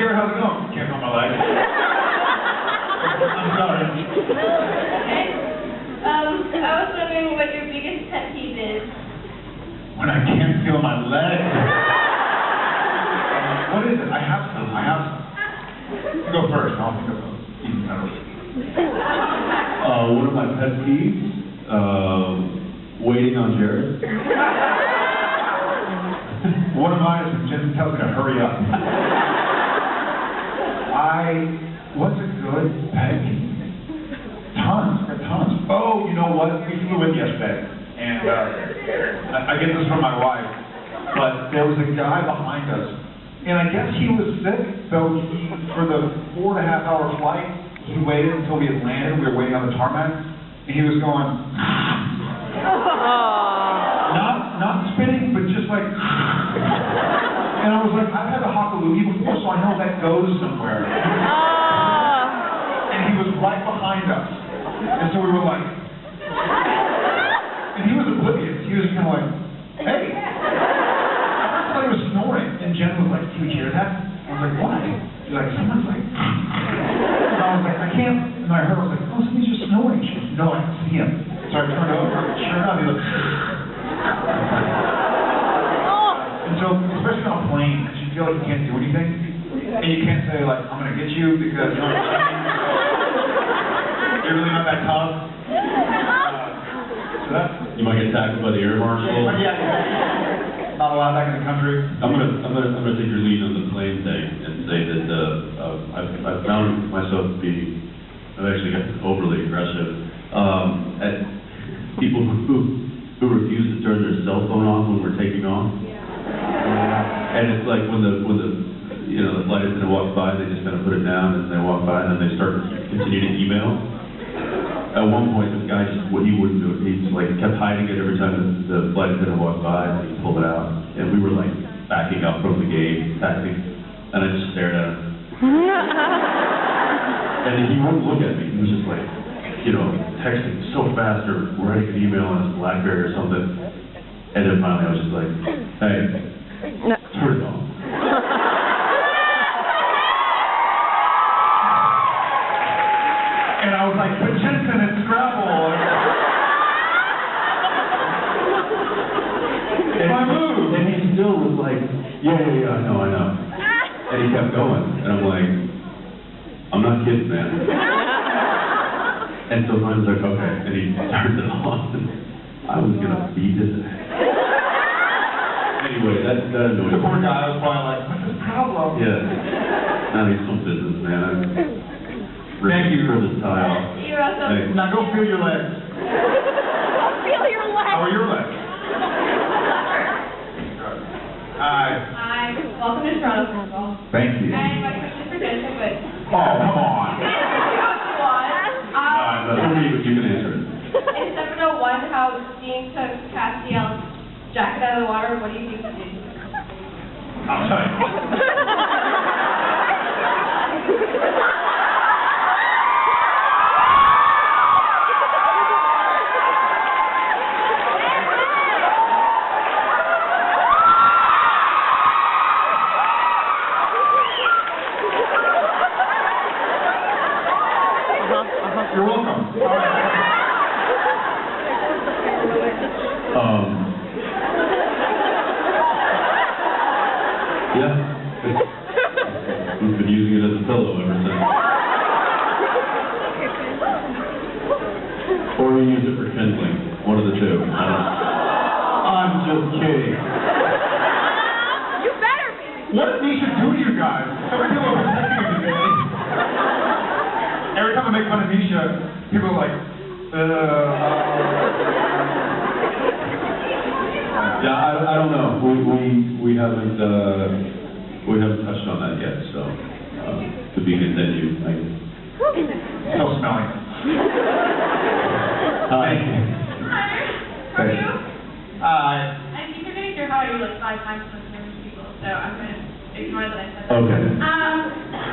Jared, how's it going? Can't feel my leg. I'm sorry. Okay. I was wondering what your biggest pet peeve is. When I can't feel my leg. What is it? I have some. You go first. I'll think of them. Even better. One of my pet peeves, waiting on Jared. One of mine is when Jen tells me to hurry up. What's a good pet peeve? Tons. Oh, you know what? We flew in yesterday, and I get this from my wife, but there was a guy behind us, and I guess he was sick, so for the 4.5-hour flight, he waited until we had landed. We were waiting on the tarmac, and he was going, not spitting, but just like, and I was like, I've had a hockaloogie before, so I know that goes somewhere. And he was right behind us, and so we were like, and he was oblivious. He was kind of like, hey. I thought he was snoring, and Jen was like, do you hear that? I was like, what? She's like, someone's like, and I was like, I can't, and I heard, I was like, oh, somebody's just snoring. She goes, no, I can see him. So I turned over, and sure enough, he was and so, especially on a plane, because you feel like you can't do anything, and you can't say, like, I'm going to get you because you're really not that tough. So that's... You might get tackled by the air marshal. Yeah. Not allowed back in the country. I'm gonna take your lead on the plane thing and say that I've found myself I've actually gotten overly aggressive at people who refuse to turn their cell phone off when we're taking off. And it's like when the flight attendant walks by, they just kind of put it down and they walk by and then they continue to email. At one point, this guy he wouldn't do it. He just like kept hiding it every time the flight attendant walked by, and he pulled it out. And we were like backing up from the gate, and I just stared at him. And he wouldn't look at me. He was just like, texting so fast or writing an email on his BlackBerry or something. And then finally, I was just like, hey, turn it off. And I was like, but Jensen, it's Scrabble. And I moved. And he still was like, yeah, I know. And he kept going. And I'm like, I'm not kidding, man. And so I was like, okay. And he turned it on. I was going to beat his ass. Anyway, that annoyed me. The poor guy was probably like, what's his problem? Yeah. Now he's some business, man. Thank you for this tile. You're welcome. Now go feel your legs. Feel your legs. How are your legs? Hi. Welcome to Toronto Convention. Thank you. And my question is for Jensen, but... Oh, come on. You can answer it. In 701, how Dean took Castiel's jacket out of the water, what do you think he did? I'll tell you. You're welcome. All right. Yeah. We've been using it as a pillow ever since. Or we use it for kindling. One of the two. I'm just kidding. You better be. What did Nisha do to you guys? So many people are protecting you today. Every time I make fun of Nisha, people are like, Yeah, I don't know. We haven't touched on that yet, so to be continued. still smelling. Hi. How are you? Hi. I think you're getting your how are you like 5 times from people, so I'm going to ignore that I said that. Okay.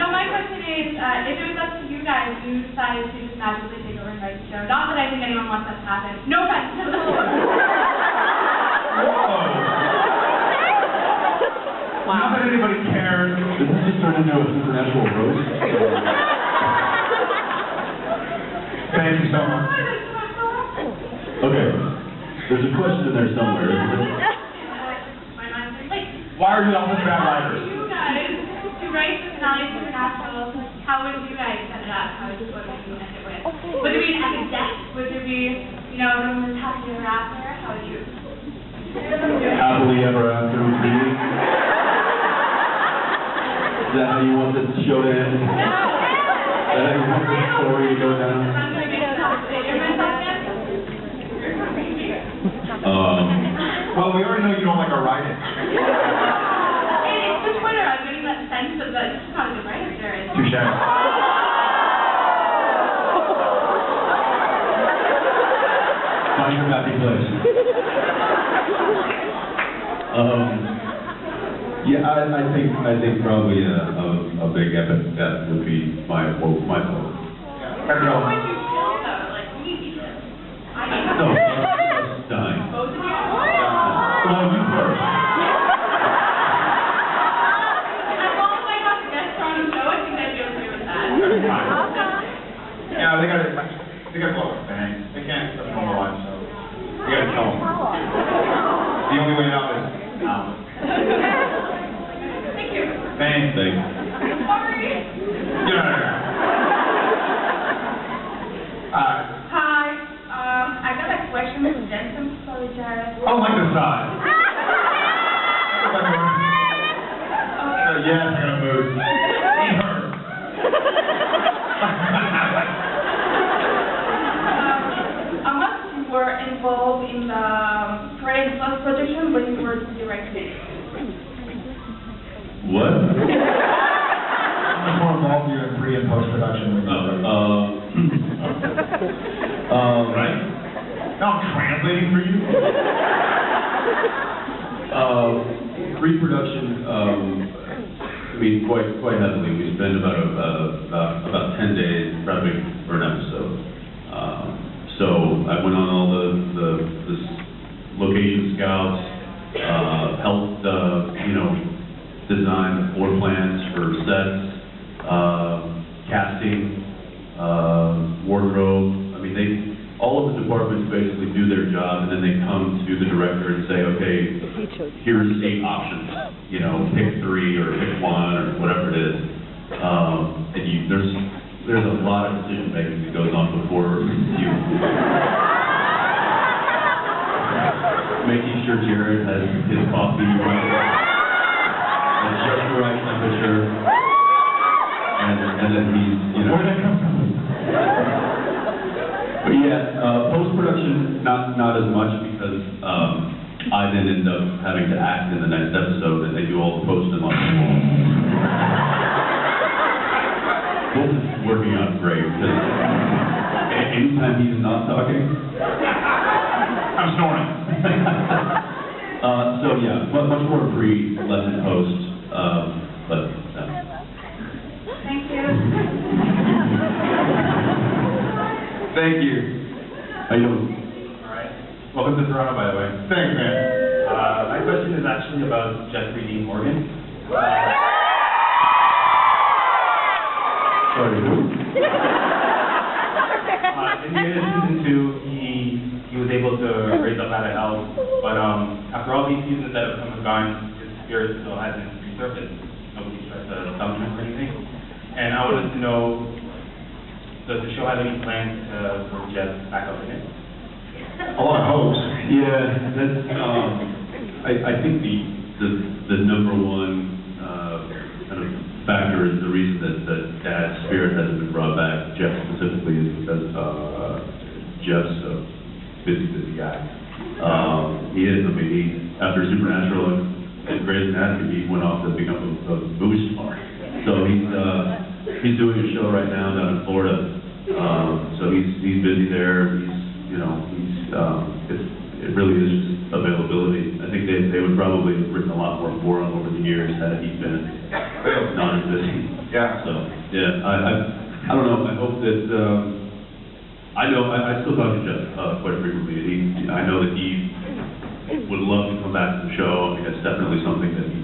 No, my question is, if it was up to you guys, you decided to just magically take over and write the show. Not that I think anyone wants that to happen. No offense. Whoa. Not that anybody cares. Did this just turn into a supernatural roast? Thank you so much. Okay, there's a question in there somewhere, isn't there? My mind's like, Why are you all such bad writers? you guys, to write the finale of Supernatural, how would you guys set it up? What would you end it with? Would there be an epic death? Would there be, everyone was happy ever after? How would you? Happily ever after with me. Is that how you want this show to end? Is that how you want this story to go down? Well, we already know you don't like our writing. It's the Twitter. I'm getting that sense of that this is not a good writer. Touche. Find your happy place. Yeah, I think probably a big epic death would be my vote. I don't know. What would you feel though? Like, we need this. I need No, this. I'm dying. Both of you? Well, you first. As long as I got the guest Toronto show, I think I'd be okay with that. Yeah, they gotta go with a bang. They can't put them on the line, so we gotta kill them. The only way out is out. Thank you. Bang. Thanks. Sorry. Yeah. Hi. I got a question for Jensen. Sorry, Jared. I don't like this side. Yes, I'm gonna move. Eat her. How much you were involved in the Parade Plus production when you were directing? What? How much more involved you in pre and post production when Right? Now I'm translating for you. Pre-production, I mean, quite heavily. We spend about 10 days prepping for an episode. So I went on all the location scouts, helped design the floor plans for sets, casting, wardrobe. I mean, all of the departments basically do their job, and then they come to the director and say, okay, here's 8 options. Pick 3 or pick 1 or whatever it is. And there's a lot of decision making that goes on before you. Making sure Jared has his coffee right, at just the right temperature, and then he's, Where did that come from? But yeah, post-production, not as much because I then end up having to act in the next episode and they do all the posting on the wall. This is working out great because anytime he's not talking, I'm snoring. So yeah, much more pre, less in post, but Thank you. Thank you. how you doing? Alright. Welcome to Toronto, by the way. Thanks, man. My question is actually about Jeffrey Dean Morgan. Sorry, who? In the end of season 2, he was able to raise up out of hell, but after all these seasons that have come and gone, his spirit still hasn't resurfaced. Nobody's tried to summon him or anything. And I wanted to know, does the show have any plans for Jeff back up in it? A lot of hopes. Yeah, that's, I think the number one kind of factor is the reason that Dad's spirit hasn't been brought back, Jeff specifically, is because Jeff's a busy guy. He is, I mean, after Supernatural and Grey's Anatomy, he went off to become a movie star. So he's doing a show right now down in Florida. So he's busy there. It really is just availability. I think they would probably have written a lot more for him over the years had he been not as busy. Yeah. So yeah, I don't know. I hope that I still talk to Jeff quite frequently. I know that he would love to come back to the show. I mean, that's definitely something that he